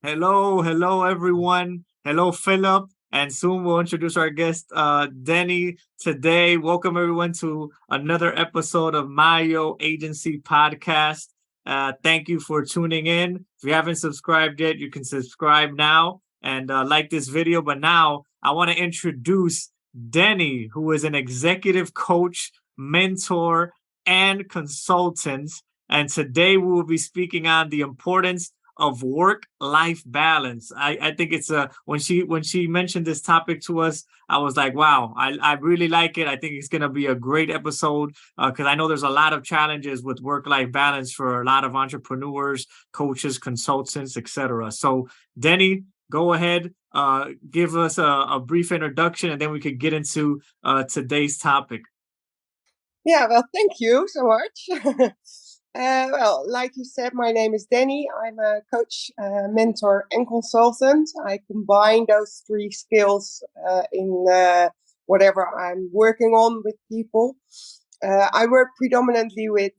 Hello, everyone. Hello, Philip. And soon we'll introduce our guest, Denny. Today, welcome everyone to another episode of Mayo Agency Podcast. Thank you for tuning in. If you haven't subscribed yet, you can subscribe now and like this video. But now I want to introduce Denny, who is an executive coach, mentor, and consultant. And today we will be speaking on the importance of work-life balance. I think it's when she mentioned this topic to us, I was like, wow, I really like it. I think it's gonna be a great episode because I know there's a lot of challenges with work-life balance for a lot of entrepreneurs, coaches, consultants, etc. So, Denny, go ahead, give us a brief introduction, and then we could get into today's topic. Yeah, well, thank you so much. Well, like you said, my name is Danny. I'm a coach, mentor, and consultant. I combine those three skills in whatever I'm working on with people. I work predominantly with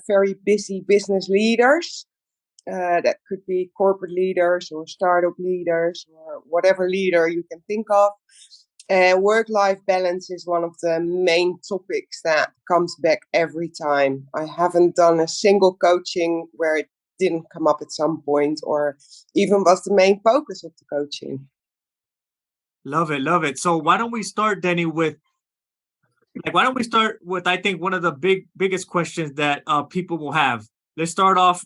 very busy business leaders. That could be corporate leaders or startup leaders or whatever leader you can think of. Work-life balance is one of the main topics that comes back every time. I haven't done a single coaching where it didn't come up at some point or even was the main focus of the coaching. Love it, love it. So why don't we start, Denny, with I think one of the biggest questions that people will have. Let's start off.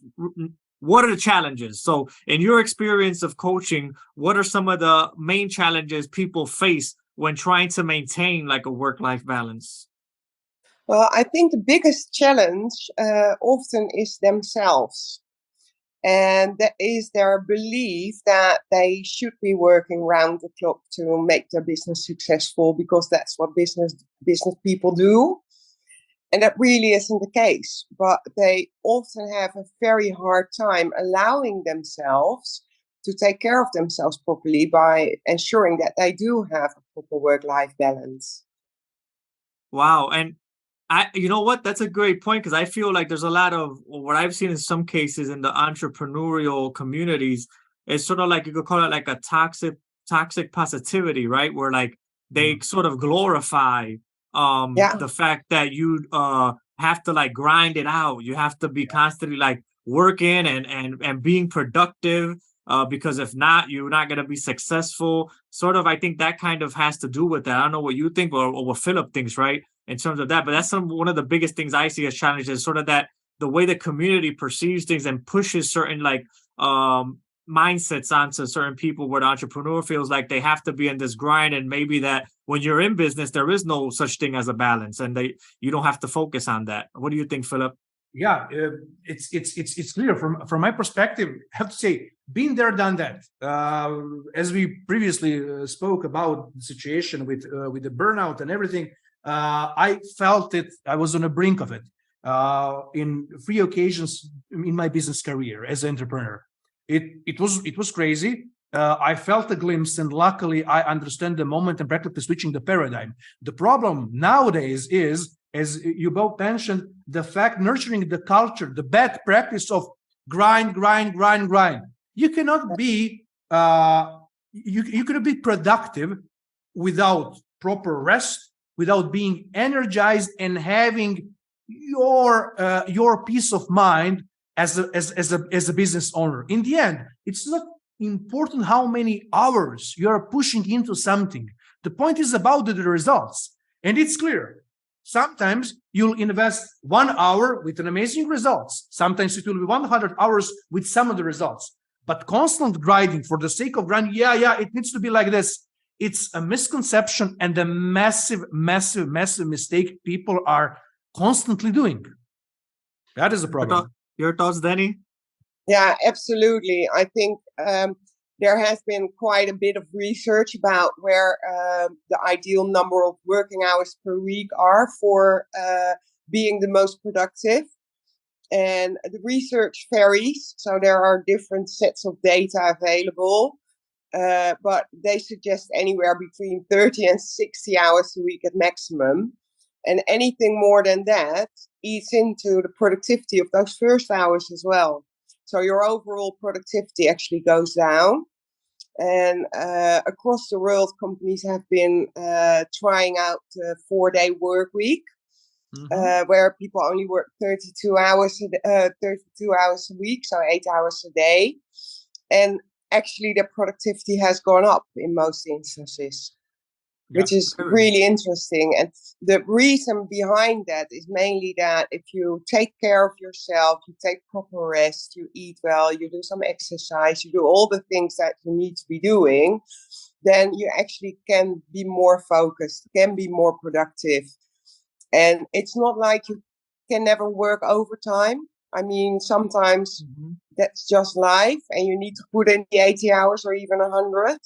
What are the challenges? So, in your experience of coaching, what are some of the main challenges people face when trying to maintain like a work-life balance? Well, I think the biggest challenge often is themselves. And that is their belief that they should be working round the clock to make their business successful because that's what business people do. And that really isn't the case. But they often have a very hard time allowing themselves to take care of themselves properly by ensuring that they do have a proper work-life balance. Wow, and you know what? That's a great point because I feel like there's a lot of what I've seen in some cases in the entrepreneurial communities. It's sort of like you could call it like a toxic positivity, right? Where like they sort of glorify Yeah. the fact that you have to like grind it out. You have to be constantly like working and being productive. Because if not, you're not going to be successful. Sort of, I think that kind of has to do with that. I don't know what you think or what Philip thinks, right? In terms of that. But that's one of the biggest things I see as challenges, sort of that the way the community perceives things and pushes certain like mindsets onto certain people where the entrepreneur feels like they have to be in this grind, and maybe that when you're in business there is no such thing as a balance and you don't have to focus on that. What do you think, Philip? Yeah, it's clear from my perspective. I have to say, been there, done that. As we previously spoke about the situation with the burnout and everything, I felt it. I was on the brink of it in 3 occasions in my business career as an entrepreneur. It was crazy. I felt a glimpse, and luckily, I understand the moment and practically switching the paradigm. The problem nowadays is, as you both mentioned, the fact nurturing the culture, the bad practice of grind, grind, grind, grind. You cannot be you cannot be productive without proper rest, without being energized and having your peace of mind as a business owner. In the end, it's not important how many hours you are pushing into something. The point is about the results, and it's clear. Sometimes you'll invest 1 hour with an amazing results. Sometimes it will be 100 hours with some of the results. But constant grinding for the sake of grinding, yeah, it needs to be like this. It's a misconception and a massive, massive, massive mistake people are constantly doing. That is a problem. Your thoughts, Danny? Yeah, absolutely. I think there has been quite a bit of research about where the ideal number of working hours per week are for being the most productive. And the research varies, so there are different sets of data available, but they suggest anywhere between 30 and 60 hours a week at maximum. And anything more than that eats into the productivity of those first hours as well. So your overall productivity actually goes down. And across the world, companies have been trying out the 4-day work week, where people only work 32 hours a week, so 8 hours a day. And actually, the productivity has gone up in most instances, which is really interesting. And the reason behind that is mainly that if you take care of yourself, you take proper rest, you eat well, you do some exercise, you do all the things that you need to be doing, then you actually can be more focused, can be more productive. And it's not like you can never work overtime. I mean, sometimes that's just life and you need to put in the 80 hours or even 100.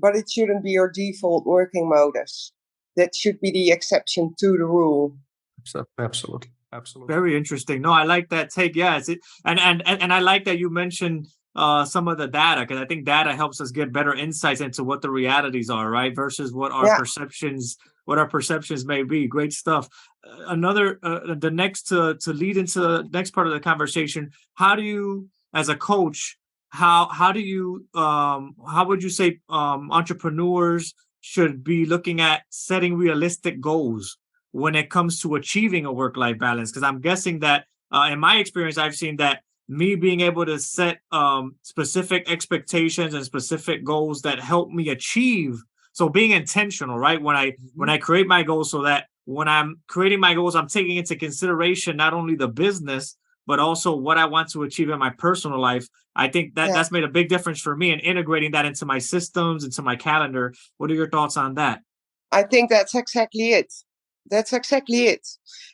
But it shouldn't be your default working modus. That should be the exception to the rule. Absolutely. Very interesting. No, I like that take. Yes, and I like that you mentioned some of the data, because I think data helps us get better insights into what the realities are, right? Versus what our perceptions may be. Great stuff. The next to lead into the next part of the conversation, how do you, as a coach, how would you say entrepreneurs should be looking at setting realistic goals when it comes to achieving a work-life balance? Because I'm guessing that in my experience, I've seen that me being able to set specific expectations and specific goals that help me achieve. So being intentional, right? When I create my goals, so that when I'm creating my goals, I'm taking into consideration not only the business, but also what I want to achieve in my personal life. I think that that's made a big difference for me in integrating that into my systems, into my calendar. What are your thoughts on that? I think that's exactly it. That's exactly it.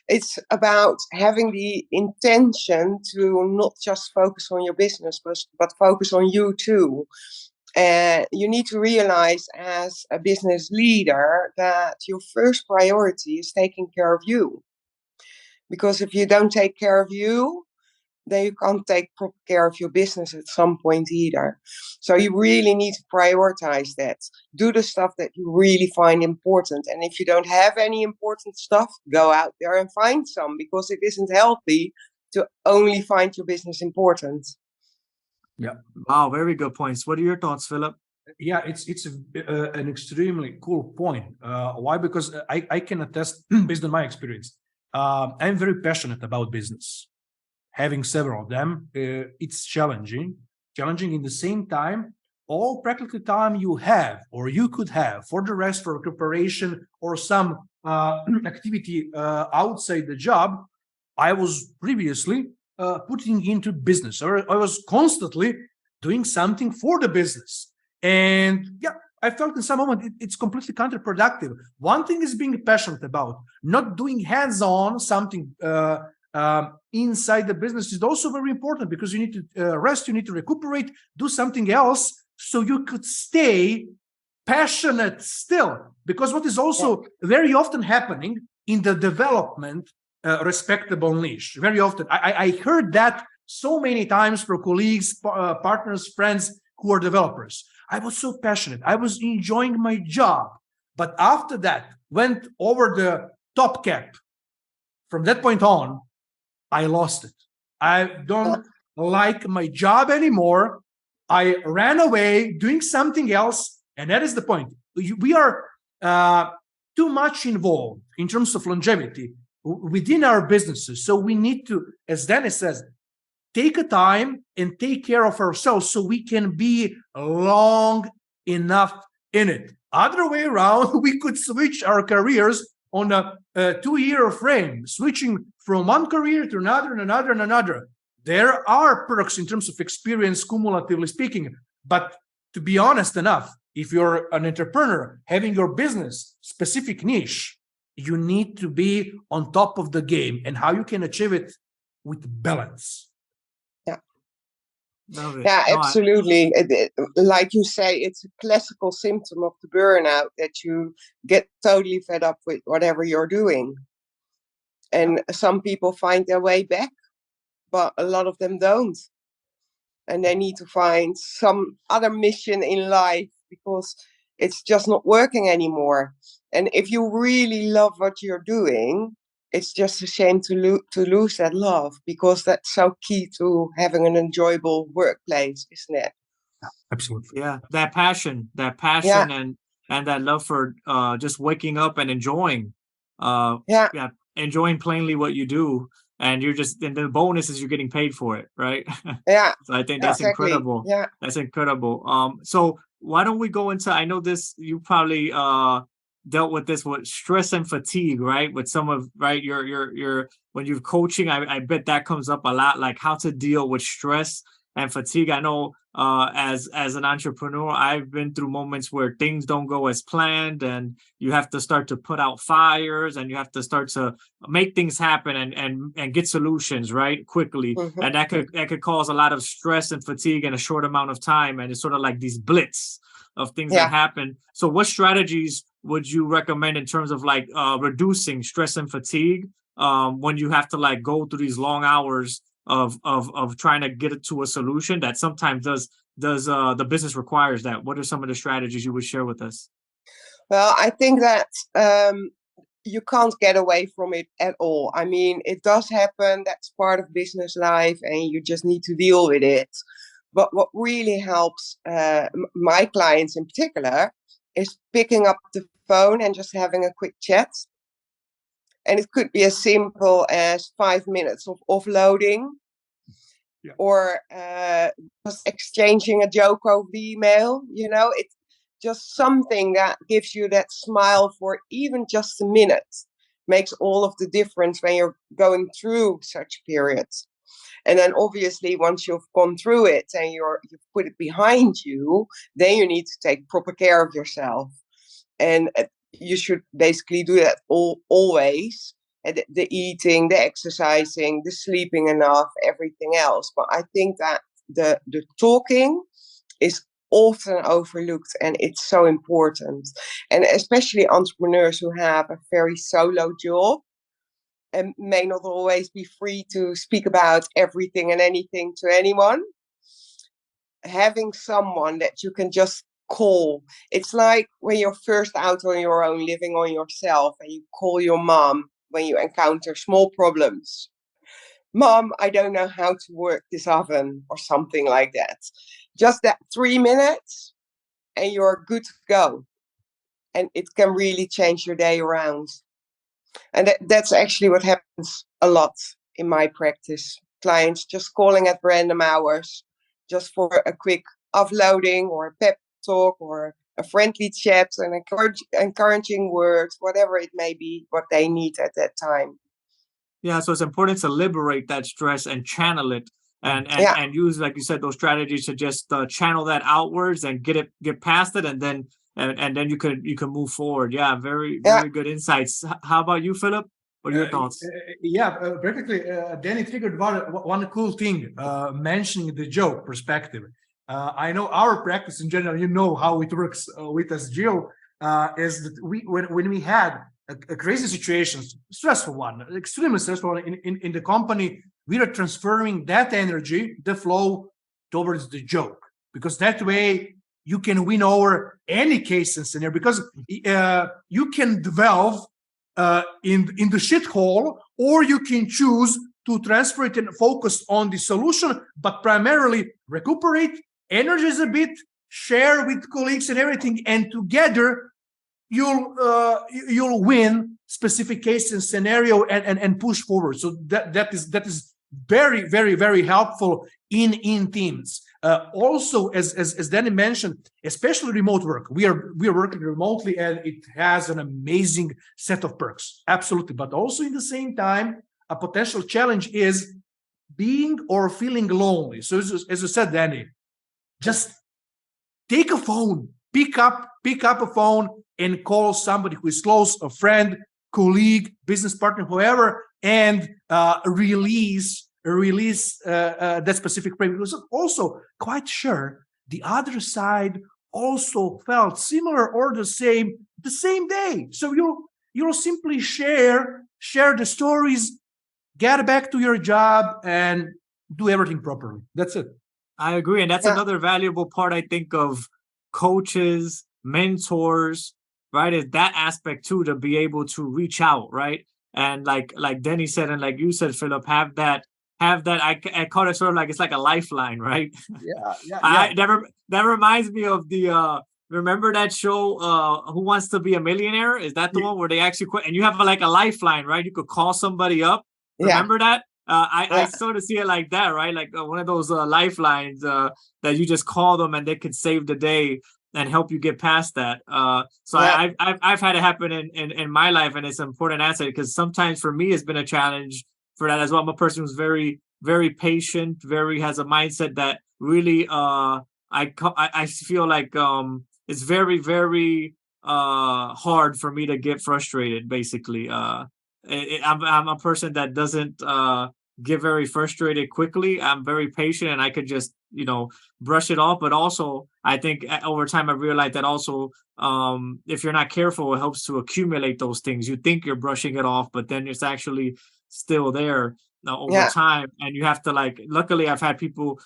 It's about having the intention to not just focus on your business, but focus on you too. You need to realize as a business leader that your first priority is taking care of you. Because if you don't take care of you, then you can't take proper care of your business at some point either. So you really need to prioritize that. Do the stuff that you really find important. And if you don't have any important stuff, go out there and find some, because it isn't healthy to only find your business important. Yeah. Wow, very good points. What are your thoughts, Philip? Yeah, it's an extremely cool point. Why? Because I can attest, based on my experience, I'm very passionate about business. Having several of them, it's challenging in the same time. All practical time you have or you could have for the rest, for recuperation or some activity outside the job, I was previously putting into business, or I was constantly doing something for the business. And I felt in some moment it's completely counterproductive. One thing is being passionate about, not doing hands-on something inside the business is also very important, because you need to rest, you need to recuperate, do something else so you could stay passionate still. Because what is also very often happening in the development respectable niche, very often, I heard that so many times from colleagues, partners, friends who are developers. I was so passionate, I was enjoying my job, but after that went over the top cap. From that point on, I lost it. I don't like my job anymore. I ran away doing something else. And that is the point. We are too much involved in terms of longevity within our businesses. So we need to, as Dennis says, take a time and take care of ourselves so we can be long enough in it. Other way around, we could switch our careers on a 2-year frame, switching from one career to another and another and another. There are perks in terms of experience, cumulatively speaking. But to be honest enough, if you're an entrepreneur having your business specific niche, you need to be on top of the game, and how you can achieve it with balance. Yeah, absolutely. Like you say, it's a classical symptom of the burnout that you get totally fed up with whatever you're doing. And some people find their way back, but a lot of them don't. And they need to find some other mission in life because it's just not working anymore. And if you really love what you're doing, it's just a shame to lose that love, because that's so key to having an enjoyable workplace, isn't it? Absolutely. Yeah, that passion, Yeah, and that love for just waking up and enjoying, yeah, yeah, enjoying plainly what you do, and the bonus is you're getting paid for it, right? yeah, So I think that's exactly. incredible. Yeah, That's incredible. So why don't we go into? I know this. You probably dealt with this with stress and fatigue, right? With some of right your when you're coaching, I bet that comes up a lot. Like how to deal with stress and fatigue. I know as an entrepreneur, I've been through moments where things don't go as planned, and you have to start to put out fires, and you have to start to make things happen and get solutions right quickly, hmm, and that could cause a lot of stress and fatigue in a short amount of time, and it's sort of like these blitz of things that yeah. happen. So what strategies would you recommend in terms of like reducing stress and fatigue when you have to like go through these long hours of trying to get it to a solution that sometimes does the business requires that? What are some of the strategies you would share with us? Well, I think that you can't get away from it at all. I mean, it does happen. That's part of business life, and you just need to deal with it. But what really helps my clients in particular is picking up the phone and just having a quick chat. And it could be as simple as 5 minutes of offloading, Yeah. or just exchanging a joke over email. It's just something that gives you that smile for even just a minute. Makes all of the difference when you're going through such periods. And then obviously once you've gone through it and you've put it behind you, then you need to take proper care of yourself. And you should basically do that always. The eating, the exercising, the sleeping enough, everything else. But I think that the talking is often overlooked, and it's so important. And especially entrepreneurs who have a very solo job and may not always be free to speak about everything and anything to anyone. Having someone that you can just call. It's like when you're first out on your own, living on yourself, and you call your mom when you encounter small problems. Mom, I don't know how to work this oven, or something like that. Just that 3 minutes and you're good to go. And it can really change your day around. And that's actually what happens a lot in my practice. Clients just calling at random hours just for a quick offloading or a pep talk or a friendly chat, an encouraging words, whatever it may be, what they need at that time. Yeah, so it's important to liberate that stress and channel it, Yeah, and use, like you said, those strategies to just channel that outwards and get past it, and then you can move forward. Yeah, very yeah, very good insights. How about you, Philip? What are your thoughts? Yeah, practically, Danny triggered one cool thing, mentioning the joke perspective. I know our practice in general, you know how it works with us, Jill, is that when we had a crazy situation, stressful one, extremely stressful one in the company, we are transferring that energy, the flow, towards the joke, because that way you can win over any case and scenario, because you can delve in the shithole, or you can choose to transfer it and focus on the solution, but primarily recuperate, energize a bit, share with colleagues and everything, and together you'll win specific case and scenario and push forward. So that is very, very, very helpful in teams. Also, as Danny mentioned, especially remote work, we are working remotely, and it has an amazing set of perks, absolutely. But also in the same time, a potential challenge is being or feeling lonely. So as you said, Danny, just take a phone, pick up a phone and call somebody who is close, a friend, colleague, business partner, whoever, and release that specific pain. Because also quite sure the other side also felt similar or the same day. So you'll simply share the stories, get back to your job, and do everything properly. That's it. I agree, and that's yeah, another valuable part, I think, of coaches, mentors, right? Is that aspect too, to be able to reach out, right? and like Denny said, and like you said, Philip, have that. I call it sort of like it's like a lifeline, right? Yeah. That reminds me of the remember that show Who Wants to Be a Millionaire? Is that the one where they actually quit and you have like a lifeline, right? You could call somebody up. Yeah. Remember that? I Yeah. sort of see it like that, right? Like one of those lifelines that you just call them and they could save the day and help you get past that. So Yeah. I've had it happen in my life, and it's an important asset because sometimes for me it's been a challenge for that as well. I'm a person who's very, very patient, very has a mindset that really I feel like it's very, very hard for me to get frustrated, basically. I'm a person that doesn't get very frustrated quickly. I'm very patient and I could just, brush it off. But also, I think over time I realized that also, if you're not careful, it helps to accumulate those things. You think you're brushing it off, but then it's actually still there over Yeah. time. And you have to luckily I've had people,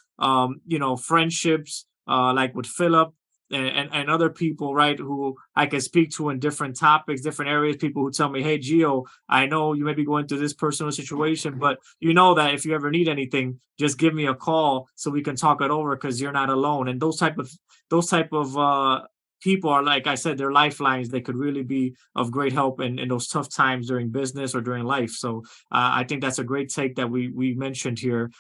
friendships, like with Philip and other people, right, who I can speak to in different topics, different areas, people who tell me, hey, Gio, I know you may be going through this personal situation, but you know that if you ever need anything, just give me a call so we can talk it over because you're not alone. And those type of people are, like I said, they're lifelines. They could really be of great help in those tough times during business or during life. So I think that's a great take that we mentioned here.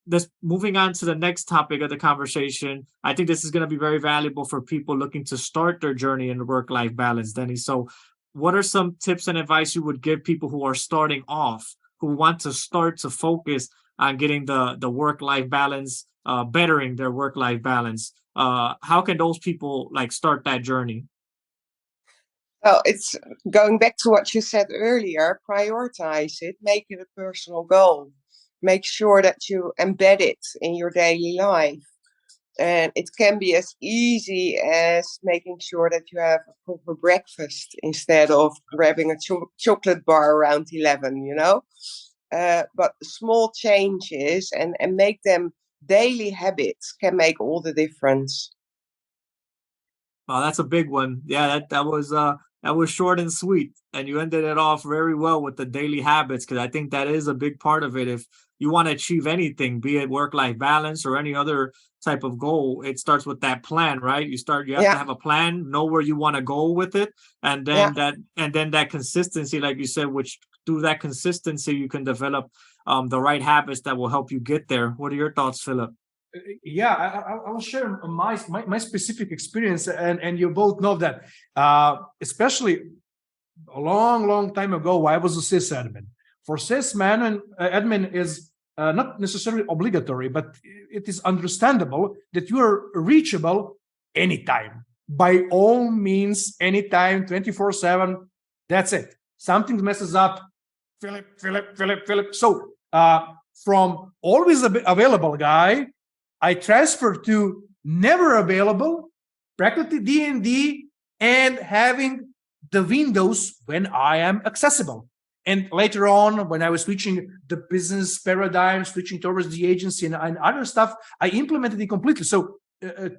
This moving on to the next topic of the conversation. I think this is going to be very valuable for people looking to start their journey in work-life balance, Denny. So what are some tips and advice you would give people who are starting off, who want to start to focus on getting the work-life balance, bettering their work-life balance? How can those people start that journey? Well, it's going back to what you said earlier, prioritize it, make it a personal goal. Make sure that you embed it in your daily life. And it can be as easy as making sure that you have a proper breakfast instead of grabbing a chocolate bar around 11. But small changes and make them daily habits can make all the difference. Wow, that's a big one. Yeah, that was short and sweet, and you ended it off very well with the daily habits because I think that is a big part of it. If you want to achieve anything, be it work-life balance or any other type of goal, it starts with that plan, right? You have to Yeah, have a plan, know where you want to go with it, and yeah. then that consistency, like you said, which through that consistency you can develop the right habits that will help you get there. What are your thoughts, Philip? Yeah, I'll share my specific experience, and you both know that, especially a long time ago, I was a sysadmin. For sysadmin, admin is not necessarily obligatory, but it is understandable that you are reachable anytime, by all means, anytime, 24/7. That's it. Something messes up, Philip. So from always available guy, I transferred to never available, practically D&D, and having the windows when I am accessible. And later on, when I was switching the business paradigm, switching towards the agency and other stuff, I implemented it completely. So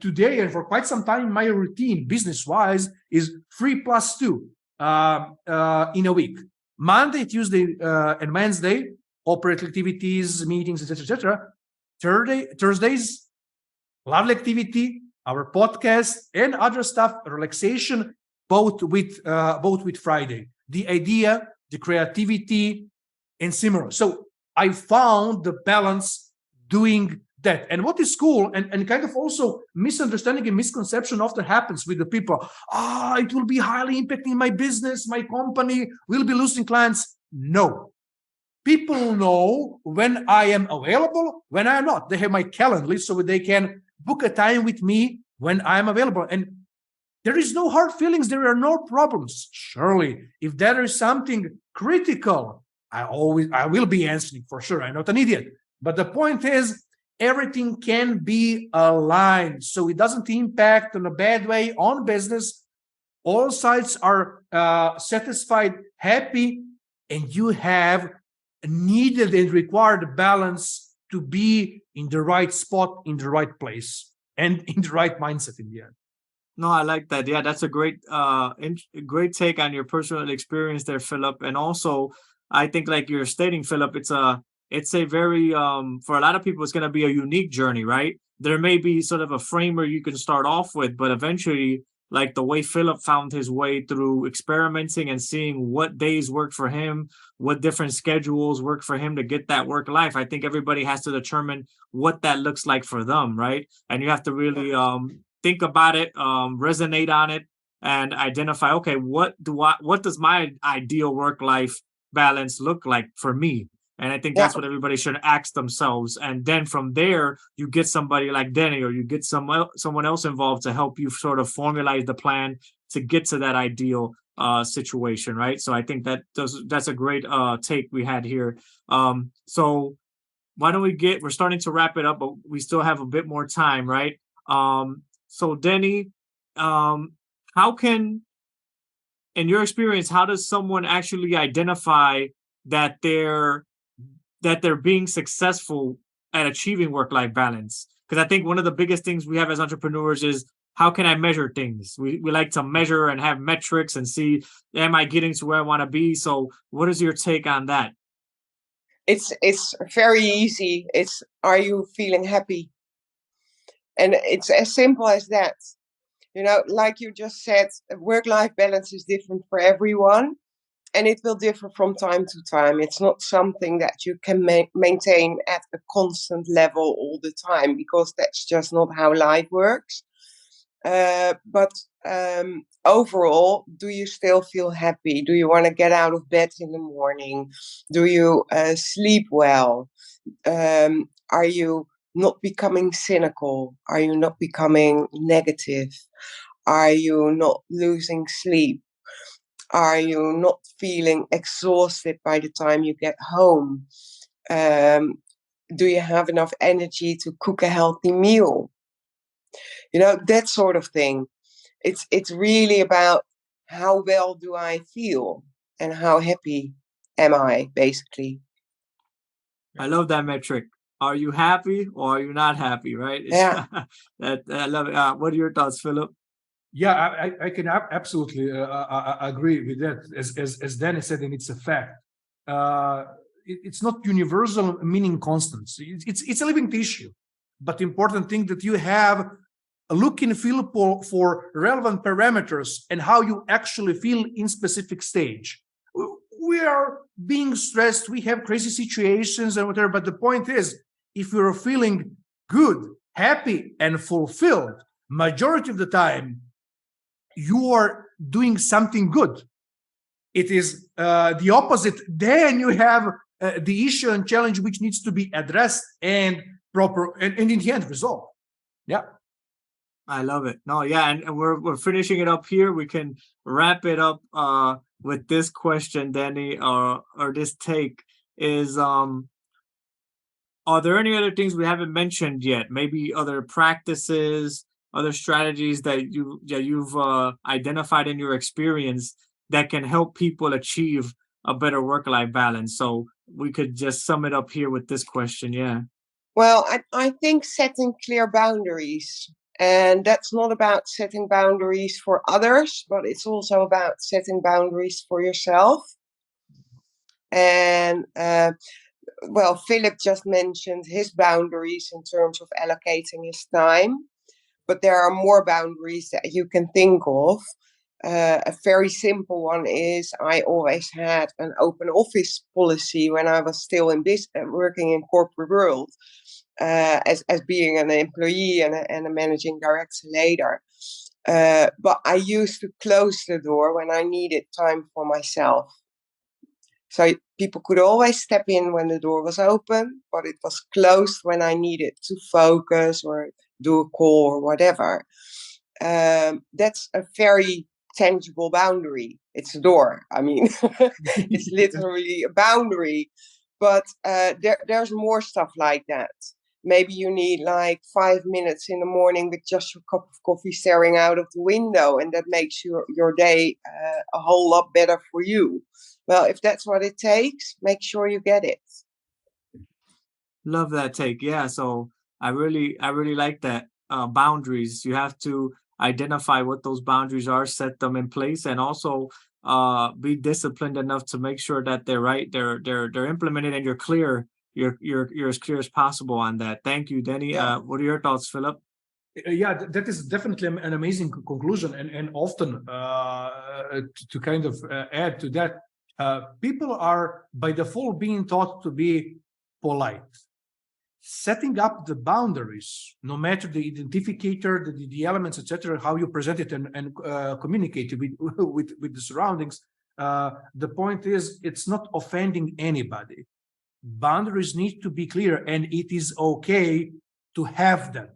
today and for quite some time, my routine business-wise is 3+2 in a week. Monday, Tuesday, and Wednesday, operating activities, meetings, etc. Thursdays, lovely activity, our podcast and other stuff, relaxation, both with Friday. The idea, the creativity, and similar. So I found the balance doing that. And what is cool and kind of also misunderstanding and misconception often happens with the people. It will be highly impacting my business, my company, will be losing clients. No. People know when I am available, when I am not. They have my calendar so they can book a time with me when I'm available. And there is no hard feelings. There are no problems. Surely, if there is something critical, I will be answering for sure. I'm not an idiot. But the point is, everything can be aligned so it doesn't impact in a bad way on business. All sides are satisfied, happy, and you have needed and required balance to be in the right spot, in the right place, and in the right mindset in the end. No, I like that. Yeah, that's a great take on your personal experience there, Philip. And also, I think like you're stating, Philip, it's a very for a lot of people it's gonna be a unique journey, right? There may be sort of a framework you can start off with, but eventually, like the way Philip found his way through experimenting and seeing what days work for him, what different schedules work for him to get that work life. I think everybody has to determine what that looks like for them, right? And you have to really think about it, resonate on it, and identify, okay, what does my ideal work life balance look like for me? And I think Yeah. that's what everybody should ask themselves. And then from there, you get somebody like Denny, or you get someone else involved to help you sort of formulate the plan to get to that ideal situation, right? So I think that's a great take we had here. So why don't we're starting to wrap it up, but we still have a bit more time, right? So Denny, how can, in your experience, how does someone actually identify that they're being successful at achieving work-life balance? Because I think one of the biggest things we have as entrepreneurs is, how can I measure things? We like to measure and have metrics and see, am I getting to where I want to be? So what is your take on that? It's very easy. It's, are you feeling happy? And it's as simple as that. Like you just said, work-life balance is different for everyone, and it will differ from time to time. It's not something that you can maintain at a constant level all the time, because that's just not how life works. But overall, do you still feel happy? Do you want to get out of bed in the morning? Do you sleep well? Are you not becoming cynical? Are you not becoming negative? Are you not losing sleep? Are you not feeling exhausted by the time you get home? Do you have enough energy to cook a healthy meal? That sort of thing. It's really about, how well do I feel and how happy am I, basically. I love that metric. Are you happy or are you not happy? Right? Yeah. That I love it. What are your thoughts, Philip? Yeah, I can absolutely agree with that. As Danny said, and it's a fact. It's not universal, meaning constants. It's a living tissue, but the important thing that you have a look and feel for relevant parameters and how you actually feel in specific stage. We are being stressed, we have crazy situations and whatever, but the point is, if you're feeling good, happy, and fulfilled, majority of the time, you are doing something good. It is the opposite. Then you have the issue and challenge which needs to be addressed and proper and in the end resolved. Yeah. I love it. No, yeah, and we're finishing it up here. We can wrap it up with this question, Danny, or this take is, are there any other things we haven't mentioned yet? Maybe other practices, other strategies that you've identified in your experience that can help people achieve a better work-life balance. So we could just sum it up here with this question. Yeah. Well, I think setting clear boundaries. And that's not about setting boundaries for others, but it's also about setting boundaries for yourself. And well, Philip just mentioned his boundaries in terms of allocating his time, but there are more boundaries that you can think of. A very simple one is, I always had an open office policy when I was still in working in corporate world, as being an employee and a managing director later. But I used to close the door when I needed time for myself. So people could always step in when the door was open, but it was closed when I needed to focus or do a call or whatever. That's a very tangible boundary. It's a door. I mean, it's literally a boundary. But there's more stuff like that. Maybe you need like 5 minutes in the morning with just your cup of coffee staring out of the window, and that makes your day a whole lot better for you. Well, if that's what it takes, make sure you get it. Love that take. Yeah. So I really like that. Boundaries. You have to identify what those boundaries are, set them in place, and also be disciplined enough to make sure that they're implemented, and you're as clear as possible on that. Thank you, Denny. What are your thoughts, Philip? Yeah, that is definitely an amazing conclusion, and often to kind of add to that, people are by default being taught to be polite. Setting up the boundaries, no matter the identificator, the elements, etc., how you present it and communicate it with the surroundings. The point is, it's not offending anybody. Boundaries need to be clear, and it is okay to have them.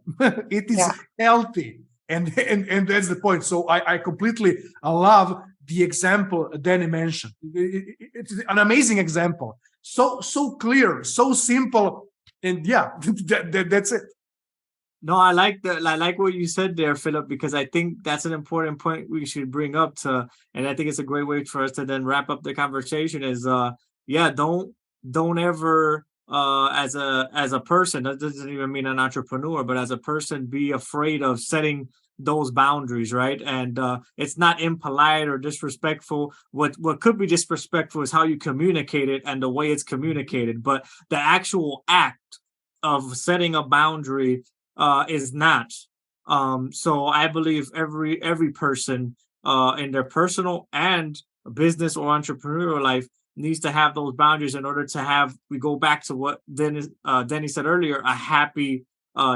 It is healthy, and that's the point. So I completely love the example Danny mentioned. It's an amazing example. So clear, so simple, and that's it. No, I like what you said there, Philip, because I think that's an important point we should bring up and I think it's a great way for us to then wrap up the conversation. Is don't ever as a person, that doesn't even mean an entrepreneur, but as a person, be afraid of setting those boundaries, right? And it's not impolite or disrespectful. What could be disrespectful is how you communicate it and the way it's communicated, but the actual act of setting a boundary is not. So I believe every person in their personal and business or entrepreneurial life needs to have those boundaries in order to have, we go back to what Denny said earlier, a happy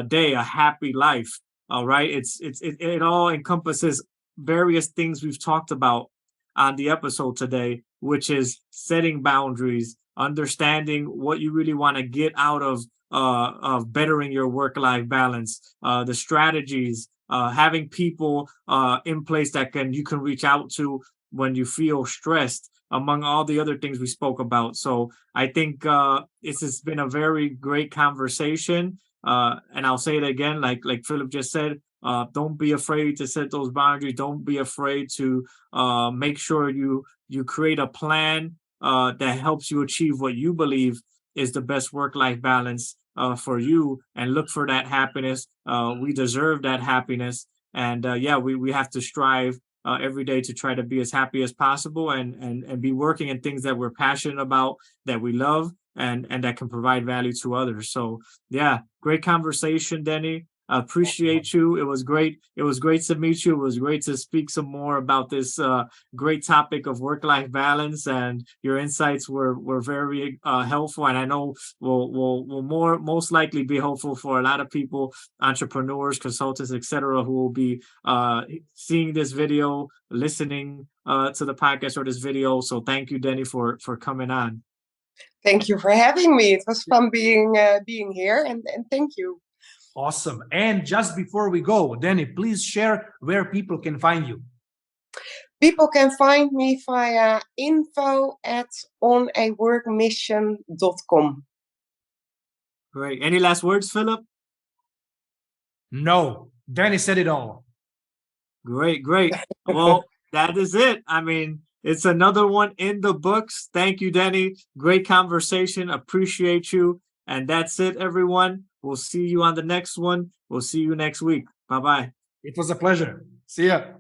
day, a happy life. All right. It all encompasses various things we've talked about on the episode today, which is setting boundaries, understanding what you really want to get out of bettering your work-life balance, the strategies, having people in place that you can reach out to when you feel stressed, among all the other things we spoke about. So I think this has been a very great conversation. And I'll say it again, like Philip just said, don't be afraid to set those boundaries. Don't be afraid to make sure you create a plan that helps you achieve what you believe is the best work-life balance for you, and look for that happiness. We deserve that happiness. And we have to strive every day to try to be as happy as possible and be working in things that we're passionate about, that we love, and that can provide value to others. So great conversation, Denny. Appreciate you. It was great. It was great to meet you. It was great to speak some more about this great topic of work-life balance, and your insights were very helpful, and I know will most likely be helpful for a lot of people, entrepreneurs, consultants, etc., who will be seeing this video, listening to the podcast or this video. So thank you, Denny, for coming on. Thank you for having me. It was fun being here, and thank you. Awesome. And just before we go, Danny, please share where people can find you. People can find me via info@onaworkmission.com. Great. Any last words, Philip? No. Danny said it all. Great. Well, that is it. I mean, it's another one in the books. Thank you, Denny. Great conversation. Appreciate you. And that's it, everyone. We'll see you on the next one. We'll see you next week. Bye-bye. It was a pleasure. See ya.